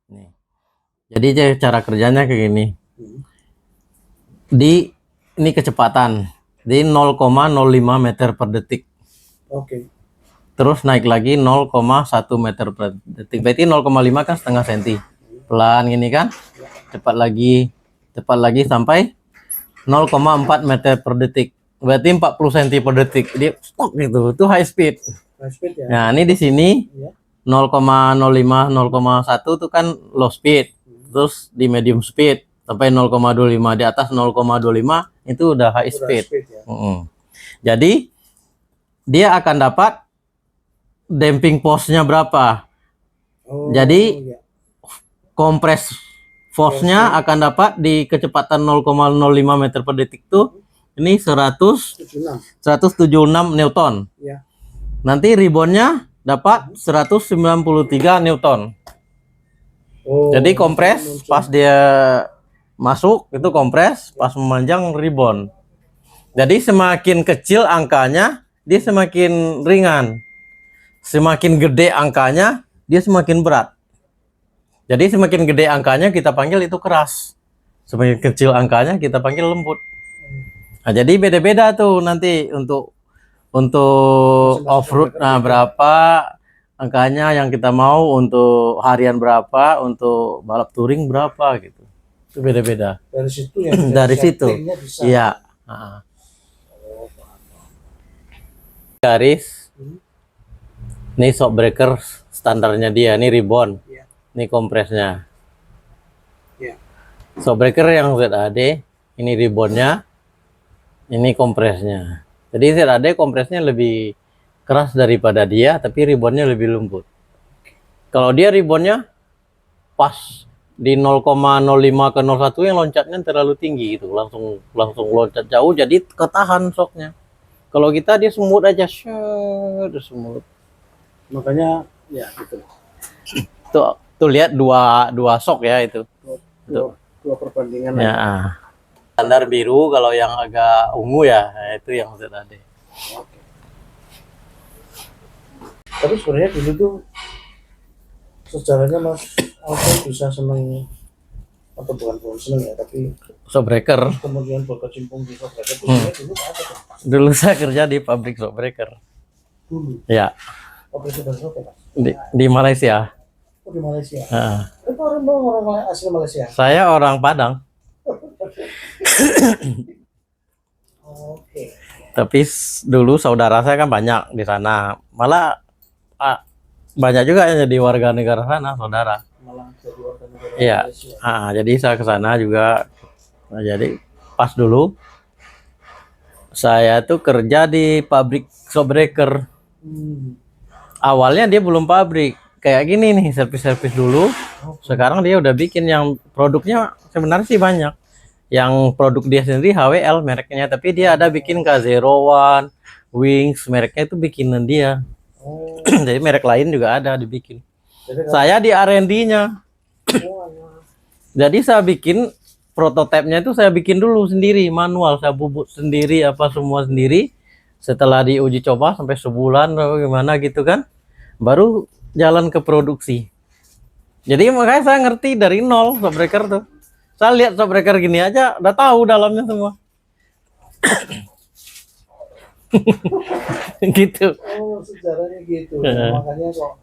Nih. Jadi cara kerjanya kayak gini. Ini kecepatan di 0,05 meter per detik. Oke. Terus naik lagi 0,1 meter per detik. Berarti 0,5 kan setengah senti. Pelan gini kan? Cepat lagi sampai 0,4 meter per detik. Berarti 40 cm per detik. Dia stok gitu. Itu high speed. High speed ya. Nah, ini di sini Ya. 0,05 0,1 itu kan low speed. Terus di medium speed sampai 0,25, di atas 0,25 itu udah high speed. Ya. Jadi dia akan dapat damping force-nya berapa. Jadi ya. kompres force-nya akan dapat di kecepatan 0,05 meter per detik tuh ini 176 Newton. Ya. Nanti reboundnya dapat 193 Newton. Jadi kompres pas dia masuk itu kompres, pas memanjang rebound. Jadi semakin kecil angkanya dia semakin ringan, semakin gede angkanya dia semakin berat. Jadi semakin gede angkanya kita panggil itu keras, semakin kecil angkanya kita panggil lembut. Nah, jadi beda-beda tuh nanti untuk off-road. Nah, berapa angkanya yang kita mau, untuk harian berapa, untuk balap touring berapa gitu. Itu beda-beda. Dari situ ya. Dari situ. Iya. Garis. Ini shock breaker standarnya dia, ini ribbon. Ini kompresnya. Shock breaker yang ZAD, ini ribbonnya. Ini kompresnya. Jadi ZAD kompresnya lebih keras daripada dia, tapi ribbonnya lebih lembut. Kalau dia ribbonnya pas di 0,05 ke 01 yang loncatnya terlalu tinggi gitu, langsung loncat jauh, jadi ketahan shocknya. Kalau kita dia semut aja, semut. Makanya ya gitu. Tuh lihat dua shock ya itu. Dua perbandingan ya. Standar biru, kalau yang agak ungu ya, itu yang ZAD. Oke. Tapi sebenarnya dulu tuh sejarahnya Mas Alvin bisa seneng, atau bukan seneng ya, tapi shock breaker. Kemudian berkecimpung di shock breaker dulu apa tuh? Dulu saya kerja di pabrik shock breaker. Dulu? Ya. Pabrik shock breaker, Mas? Di Malaysia. Oh, di Malaysia. Itu orang asli Malaysia? Saya orang Padang. Oke. Tapi dulu saudara saya kan banyak di sana. Malah banyak juga yang jadi warga negara sana, saudara. Malah jadi warga negara iya. Malaysia. Jadi saya ke sana juga. Nah, jadi pas dulu saya tuh kerja di pabrik shock breaker. Awalnya dia belum pabrik, kayak gini nih, servis-servis dulu. Sekarang dia udah bikin yang produknya sebenarnya sih banyak. Yang produk dia sendiri HWL mereknya, tapi dia ada bikin K01, Wings, mereknya itu bikinan dia. Jadi merek lain juga ada dibikin. Saya di R&D-nya. Jadi saya bikin prototipenya itu, saya bikin dulu sendiri manual, saya bubut sendiri apa semua sendiri. Setelah diuji coba sampai sebulan atau gimana gitu kan, baru jalan ke produksi. Jadi makanya saya ngerti dari nol shock breaker tuh. Saya lihat shock breaker gini aja udah tahu dalamnya semua. Gitu. Oh, sejarahnya gitu. Makanya kok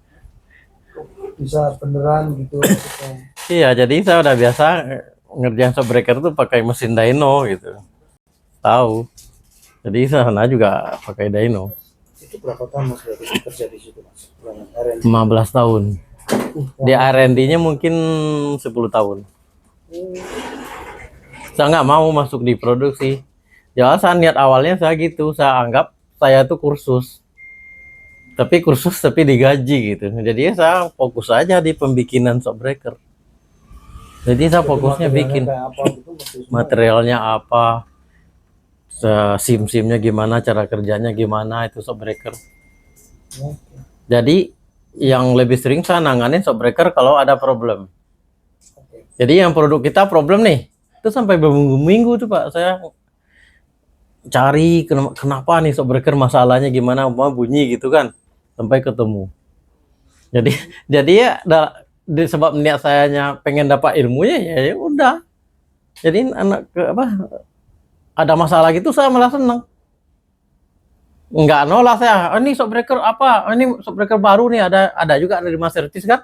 bisa beneran gitu. Iya, jadi saya udah biasa ngerjain shock breaker tuh pakai mesin dyno gitu. Tahu. Jadi sana juga pakai dyno. Itu berapa tahun Mas berarti kerja di situ, Mas? 15 tahun. Di R&D-nya mungkin 10 tahun. Saya nggak mau masuk di produksi. Ya, saya niat awalnya saya gitu, saya anggap saya tuh kursus. Tapi digaji gitu. Jadi saya fokus aja di pembikinan shock breaker. Jadi saya fokusnya bikin materialnya apa, sim-simnya gimana, cara kerjanya gimana, itu shock breaker. Jadi yang lebih sering saya nanganin shock breaker kalau ada problem. Jadi yang produk kita problem nih, itu sampai berminggu-minggu tuh Pak, saya cari kenapa nih shock breaker, masalahnya gimana, bunyi gitu kan, sampai ketemu. Jadi ya sebab niat sayanya pengen dapat ilmunya ya, ya udah. Jadi anak ke apa ada masalah gitu saya malah senang. Nggak nolak saya. "Oh, ini shockbreaker apa? Oh, ini shockbreaker baru nih ada juga dari Mas Sertis kan."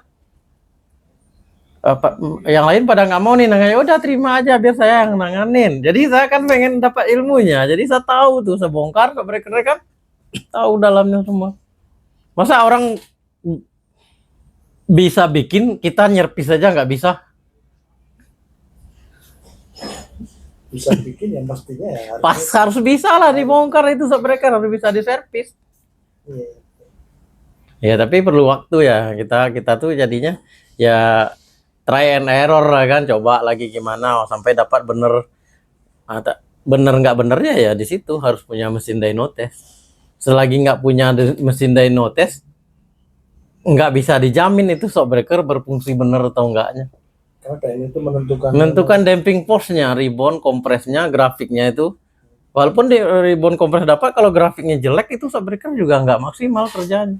Yang lain pada nggak mau nih nanya, "Ya udah terima aja biar saya yang nanganin." Jadi saya kan pengen dapat ilmunya. Jadi saya tahu tuh saya bongkar shockbreaker kan tahu dalamnya semua. Masa orang bisa bikin kita nyerpis aja nggak bisa? Bisa bikin yang pastinya ya Pas harus bisa lah dibongkar itu shockbreaker harus bisa diservis. Iya. Ya tapi perlu waktu ya kita tuh jadinya ya try and error lah kan, coba lagi gimana sampai dapat bener. Bener nggak benernya ya di situ harus punya mesin dyno test. Selagi nggak punya mesin dyno test nggak bisa dijamin itu shockbreaker berfungsi bener atau enggaknya. Karena kayak itu Menentukan damping force-nya, ribbon, kompresnya, grafiknya itu. Walaupun di ribbon kompres dapat, kalau grafiknya jelek itu shockbreaker juga nggak maksimal kerjanya.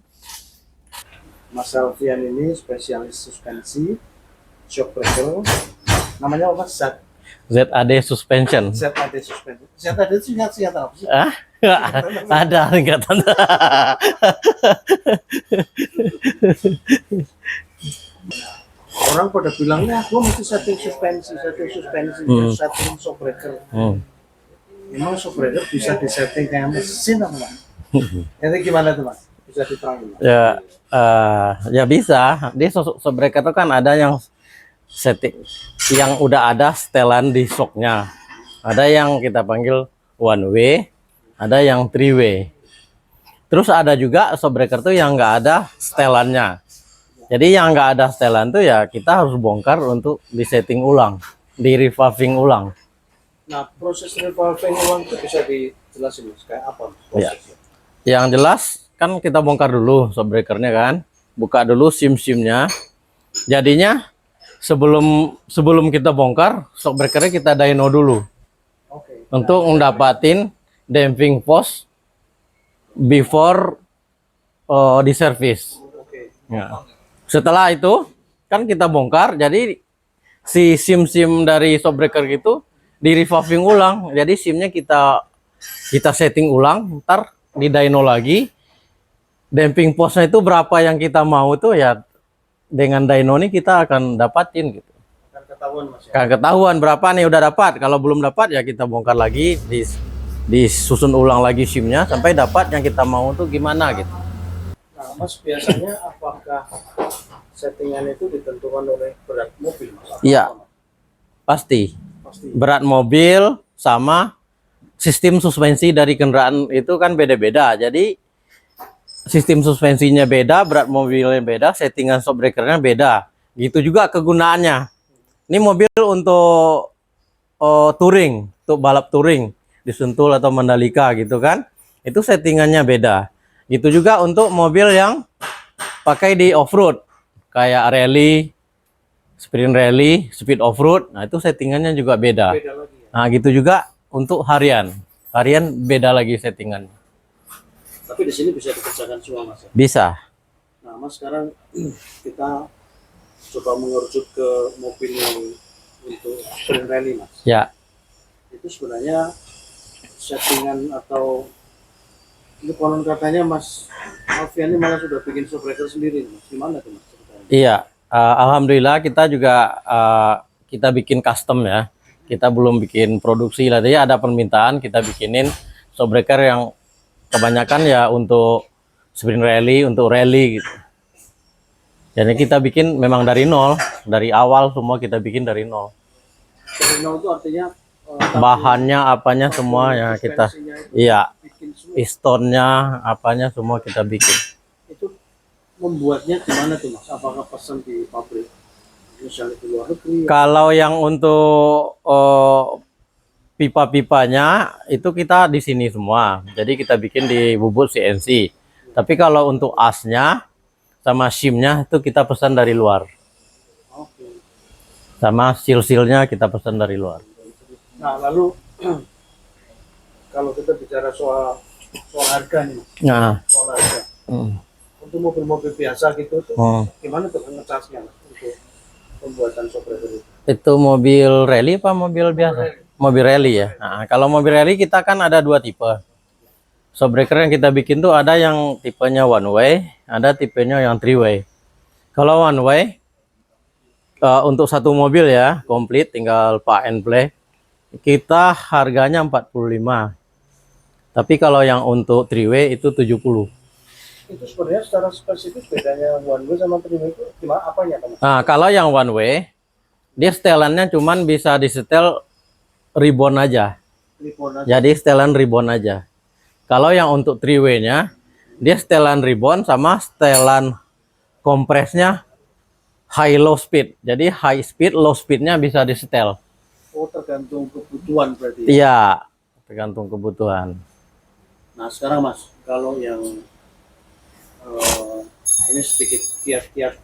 Mas Alfian ini spesialis suspensi shockbreaker. Namanya apa? ZAD suspension. ZAD suspensi. ZAD itu singkat apa sih? Ah, ada singkatan. Orang pada bilangnya gua mesti setting suspensi, setting shockbreaker. Memang shockbreaker bisa disetting kayak mesin apa Mas? Itu gimana tuh Mas? Bisa diterangin? Ya, ya bisa. Di shockbreaker itu kan ada yang setting, yang udah ada setelan di shocknya. Ada yang kita panggil one way, ada yang three way. Terus ada juga shockbreaker tuh yang nggak ada setelannya. Jadi yang nggak ada setelan tuh ya kita harus bongkar untuk disetting ulang, di revolving ulang. Nah, proses revolving ulang itu bisa dijelasin Mas, kayak apa Ya. prosesnya? Yang jelas kan kita bongkar dulu shockbreakernya kan, buka dulu sim-simnya. Jadinya sebelum kita bongkar shockbreakernya kita dyno dulu. Oke. Untuk mendapatin damping force before di service. Oke. Ya. Setelah itu kan kita bongkar, jadi si sim-sim dari shockbreaker gitu di revolving ulang. Jadi simnya kita setting ulang, ntar di dyno lagi. Damping force-nya itu berapa yang kita mau itu ya dengan dyno ini kita akan dapatin gitu. Kan ketahuan Mas ya. Kan ketahuan berapa nih udah dapat. Kalau belum dapat ya kita bongkar lagi, disusun ulang lagi simnya sampai dapat yang kita mau tuh gimana gitu. Nah, Mas biasanya apakah settingan itu ditentukan oleh berat mobil Mas? Iya, pasti. Pasti. Berat mobil sama sistem suspensi dari kendaraan itu kan beda-beda. Jadi sistem suspensinya beda, berat mobilnya beda, settingan shockbreakernya beda. Gitu juga kegunaannya. Ini mobil untuk touring, untuk balap touring di Sentul atau Mandalika gitu kan. Itu settingannya beda. Gitu juga untuk mobil yang pakai di off-road kayak rally, sprint rally, speed off-road. Nah, itu settingannya juga beda. Beda lagi ya. Nah, gitu juga untuk harian. Harian beda lagi settingannya. Tapi di sini bisa dikerjakan semua Mas ya. Bisa. Nah, Mas sekarang kita coba mengerucut ke mobil yang untuk sprint rally Mas. Ya. Itu sebenarnya settingan atau itu konon katanya Mas Alfian ini malah sudah bikin shockbreaker sendiri Mas. Gimana tuh Mas ceritanya? Iya. Alhamdulillah kita juga kita bikin custom ya. Kita belum bikin produksi lah. Jadi ada permintaan kita bikinin shockbreaker yang kebanyakan ya untuk sprint rally, untuk rally gitu. Jadi kita bikin memang dari nol, dari awal semua kita bikin dari nol. Dari nol itu artinya Bahannya apanya semua ya kita, suspensinya itu iya, bikin semua. pistonnya apanya semua kita bikin. Itu membuatnya gimana tuh Mas? Apakah pesan di pabrik misalnya di luar negeri? Kalau yang untuk pipa-pipanya itu kita di sini semua. Jadi kita bikin di bubut CNC. Tapi kalau untuk asnya sama shimnya itu kita pesan dari luar. Oke. Sama seal-sealnya kita pesan dari luar. Nah, lalu kalau kita bicara soal harga nih, Mas. Nah, Soal harga. Untuk mobil-mobil biasa gitu tuh, gimana tuh ngecasnya Mas? Untuk pembuatan shockbreaker itu? Itu mobil rally apa mobil biasa? Mobil rally ya. Nah, kalau mobil rally kita kan ada dua tipe. Shockbreaker yang kita bikin tuh ada yang tipenya one way, ada tipenya yang three way. Kalau one way untuk satu mobil ya, komplit tinggal plug and play. Kita harganya 45. Tapi kalau yang untuk three way itu 70. Itu sebenarnya secara spesifik bedanya one way sama three way itu gimana, apanya Mas? Nah, kalau yang one way dia setelannya cuman bisa disetel ribbon aja. Ribbon aja. Jadi setelan ribbon aja. Kalau yang untuk three way-nya dia setelan ribbon sama setelan kompresnya high low speed. Jadi high speed low speednya bisa disetel. Oh, tergantung kebutuhan berarti. Iya, tergantung kebutuhan. Nah, sekarang Mas, kalau yang ini sedikit kiat-kiat,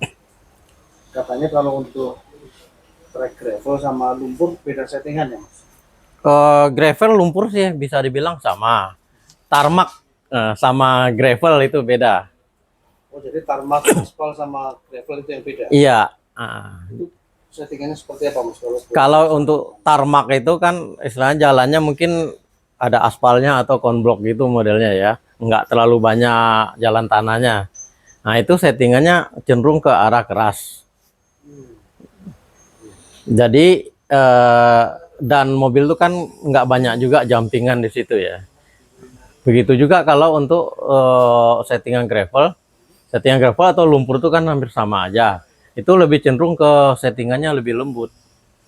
katanya kalau untuk trek gravel sama lumpur beda settingan ya Mas? Gravel lumpur sih bisa dibilang sama. Tarmac sama gravel itu beda. Oh, jadi tarmac, aspal sama gravel itu yang beda? Iya. Itu settingannya seperti apa Mas? Kalau untuk tarmac itu kan istilahnya jalannya mungkin ada aspalnya atau konblok gitu modelnya ya. Nggak terlalu banyak jalan tanahnya. Nah itu settingannya cenderung ke arah keras. Jadi dan mobil itu kan nggak banyak juga jumpingan di situ ya. Begitu juga kalau untuk settingan gravel atau lumpur itu kan hampir sama aja. Itu lebih cenderung ke settingannya lebih lembut.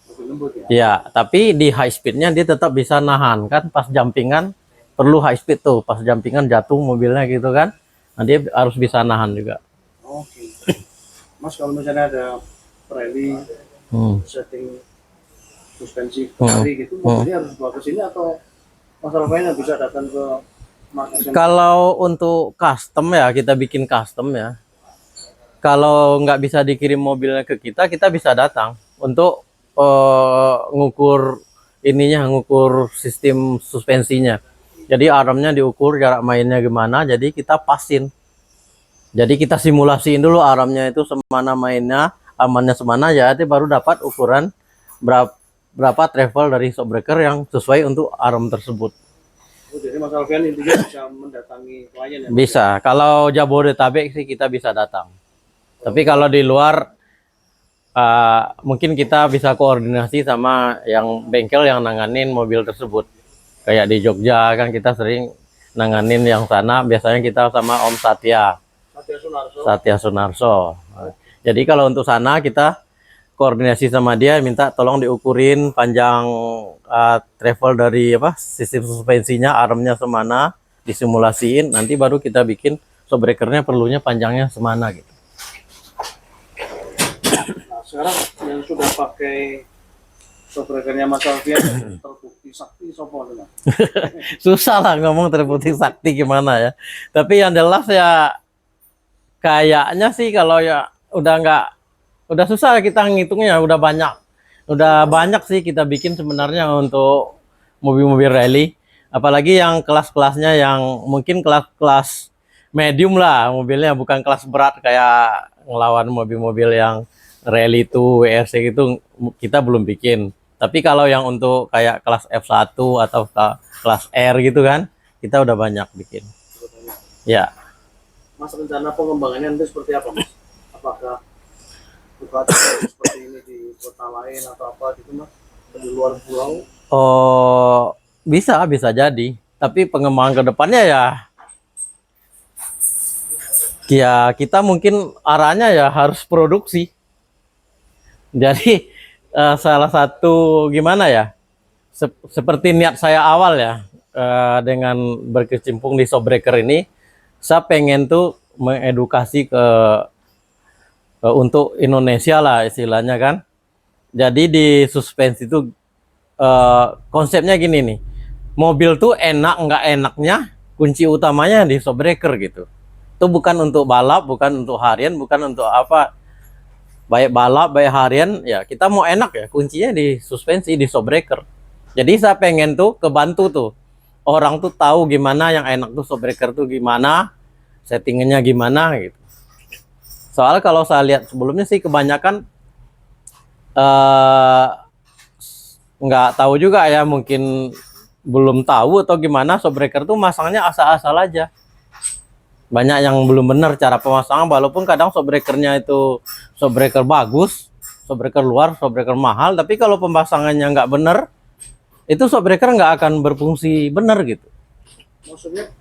Lebih lembut ya? Ya, tapi di high speednya dia tetap bisa nahan kan pas jumpingan perlu high speed tuh. Pas jumpingan jatuh mobilnya gitu kan. Nah, dia harus bisa nahan juga. Oke. Mas kalau misalnya ada rally setting suspensi kembali gitu, mobilnya harus bawa ke sini atau Mas Alvin bisa datang ke markas? Kalau untuk custom ya kita bikin custom ya. Kalau nggak bisa dikirim mobilnya ke kita bisa datang untuk ngukur ngukur sistem suspensinya. Jadi armnya diukur, jarak mainnya gimana, jadi kita pasin. Jadi kita simulasiin dulu armnya itu semana mainnya, amannya semana ya, nanti baru dapat ukuran berapa travel dari shockbreaker yang sesuai untuk arm tersebut. Oh, jadi Mas Alfian intinya bisa mendatangi klien ya? Bisa. Kalau Jabodetabek sih kita bisa datang. Tapi kalau di luar mungkin kita bisa koordinasi sama yang bengkel yang nanganin mobil tersebut. Kayak di Jogja kan kita sering nanganin yang sana, biasanya kita sama Om Satya Sunarso. Jadi kalau untuk sana kita koordinasi sama dia, minta tolong diukurin panjang travel dari sistem suspensinya, armnya semana, disimulasiin, nanti baru kita bikin shockbreakernya perlunya panjangnya semana gitu. Nah, sekarang yang sudah pakai shockbreakernya Mas Alfian terbukti sakti sopo Mas? Susah lah ngomong terbukti sakti gimana ya. Tapi yang jelas ya kayaknya sih kalau ya udah susah kita ngitungnya, udah banyak sih kita bikin sebenarnya untuk mobil-mobil rally. Apalagi yang kelas-kelasnya yang mungkin kelas medium lah mobilnya, bukan kelas berat kayak ngelawan mobil-mobil yang rally itu WRC gitu kita belum bikin. Tapi kalau yang untuk kayak kelas F1 atau kelas R gitu kan, kita udah banyak bikin. Ya. Mas, rencana pengembangannya nanti seperti apa Mas? Apakah buka seperti ini di kota lain atau apa gitu Mas? Di luar pulau? Oh, bisa jadi. Tapi pengembangan ke depannya ya kita mungkin arahnya ya harus produksi. Jadi salah satu gimana ya, seperti niat saya awal ya, dengan berkecimpung di shockbreaker ini, saya pengen tuh mengedukasi untuk Indonesia lah istilahnya kan. Jadi di suspensi itu konsepnya gini nih, mobil tuh enak nggak enaknya kunci utamanya di shockbreaker gitu. Itu bukan untuk balap, bukan untuk harian, bukan untuk apa, baik balap baik harian ya, kita mau enak ya kuncinya di suspensi, di shockbreaker. Jadi saya pengen tuh kebantu tuh orang tuh tahu gimana yang enak tuh shockbreaker tuh gimana, settingannya gimana gitu. Soal kalau saya lihat sebelumnya sih kebanyakan eh nggak tahu juga ya, mungkin belum tahu atau gimana, shockwreaker tuh masangnya asal-asal aja. Banyak yang belum benar cara pemasangan, walaupun kadang shockwreakernya itu shockwreaker bagus, shockwreaker luar, shockwreaker mahal, tapi kalau pemasangannya nggak benar, itu shockwreaker nggak akan berfungsi benar gitu. Maksudnya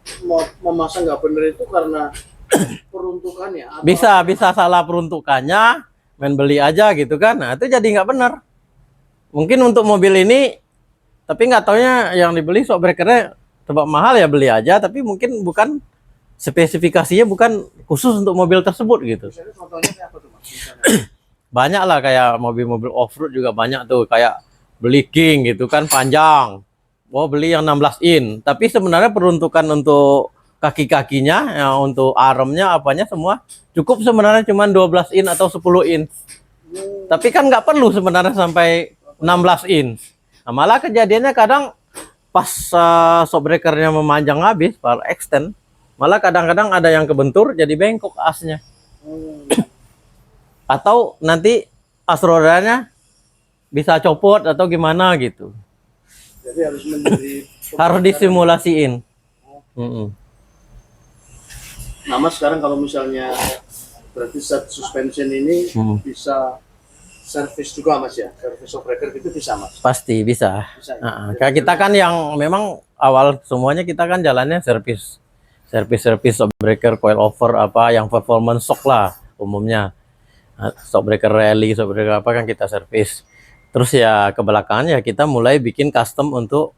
memasang nggak bener itu karena peruntukannya atau Bisa salah peruntukannya, main beli aja gitu kan, nah itu jadi nggak benar. Mungkin untuk mobil ini, tapi nggak taunya yang dibeli shockwreakernya terlalu mahal ya, beli aja, tapi mungkin bukan spesifikasinya, bukan khusus untuk mobil tersebut gitu. misalnya contohnya kayak apa tuh Mas? Misalnya. Banyak lah, kayak mobil-mobil off-road juga banyak tuh, kayak beli King gitu kan, panjang. Oh, beli yang 16 in, tapi sebenarnya peruntukan untuk kaki-kakinya, ya, untuk armnya, apanya semua cukup sebenarnya cuma 12 in atau 10 in. Tapi kan nggak perlu sebenarnya sampai 16 in. Nah, malah kejadiannya kadang pas shockwreakernya memanjang habis, para extend, malah kadang-kadang ada yang kebentur jadi bengkok asnya. Atau nanti as rodanya bisa copot atau gimana gitu. Jadi harus menjadi Harus disimulasiin. Nah Mas, sekarang kalau misalnya berarti set suspension ini bisa servis juga Mas ya, servis shockwreaker itu bisa Mas? Pasti bisa. Bisa ya? Kayak kita kan yang memang awal semuanya kita kan jalannya servis shockwreaker, coil over, apa yang performance shock lah umumnya. Shockwreaker rally, shockwreaker apa kan kita servis. Terus ya ke belakang ya kita mulai bikin custom untuk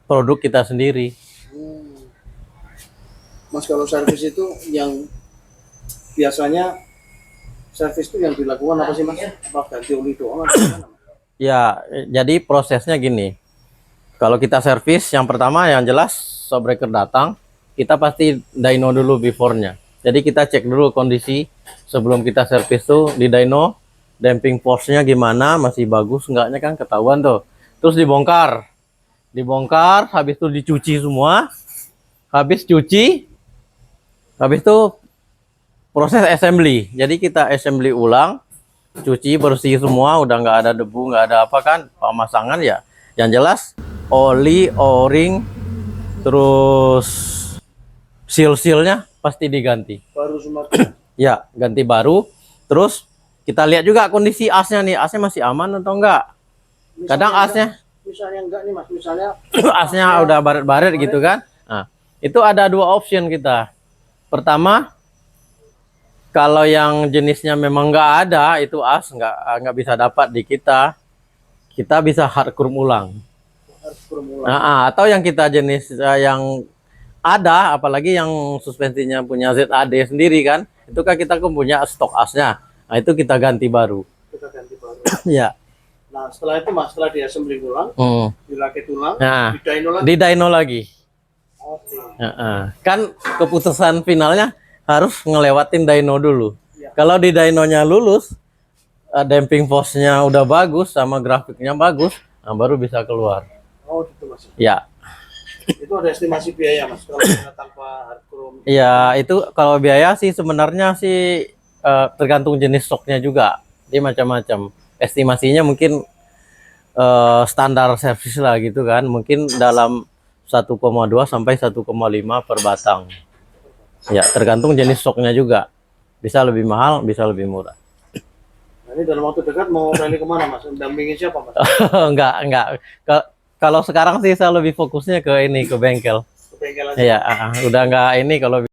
produk kita sendiri. Mas, kalau servis itu yang biasanya servis itu yang dilakukan apa sih Mas? Apa ganti oli doang atau gimana, Mas? Ya, jadi prosesnya gini. Kalau kita servis, yang pertama yang jelas shockwreaker datang, kita pasti dyno dulu before-nya. Jadi kita cek dulu kondisi sebelum kita servis tuh di dyno, damping force-nya gimana, masih bagus enggaknya kan ketahuan tuh. Terus dibongkar. Dibongkar, habis itu dicuci semua. Habis cuci, habis itu proses assembly. Jadi kita assembly ulang, cuci bersih semua, udah nggak ada debu, nggak ada apa kan, pemasangan ya. Yang jelas oli, o-ring, terus seal-sealnya pasti diganti. Baru semua. Ya, ganti baru. Terus kita lihat juga kondisi asnya nih, asnya masih aman atau enggak. Kadang asnya Misalnya enggak nih Mas, misalnya asnya udah baret-baret gitu kan. Nah, itu ada dua option kita. Pertama, kalau yang jenisnya memang nggak ada, itu as nggak bisa dapat di kita, kita bisa hard chrome ulang. harus bermula. Atau yang kita jenis yang ada, apalagi yang suspensinya punya ZAD sendiri kan, itu kan kita punya stok asnya. Nah, itu kita ganti baru. Kita ganti baru. Ya. Nah setelah itu Mas, setelah di assembly ulang, dirakit ulang, Nah, di dyno lagi. di dyno lagi. Oke. Kan keputusan finalnya harus ngelewatin dyno dulu. Ya. Kalau di dynonya lulus, damping force-nya udah bagus sama grafiknya bagus, nah baru bisa keluar. Oh gitu Mas. Ya. Itu ada estimasi biaya Mas kalau misalnya tanpa hard chrome. Ya, itu kalau biaya sih sebenarnya sih tergantung jenis stoknya juga. Dia macam-macam. Estimasinya mungkin standar servis lah gitu kan. Mungkin dalam 1,2 sampai 1,5 per batang. Ya, tergantung jenis stoknya juga. Bisa lebih mahal, bisa lebih murah. Nah, ini dalam waktu dekat mau rally kemana Mas? Dampingin siapa Mas? Enggak. Kalau sekarang sih saya lebih fokusnya ke ini, ke bengkel. Ke bengkel aja. Ya, udah enggak ini kalau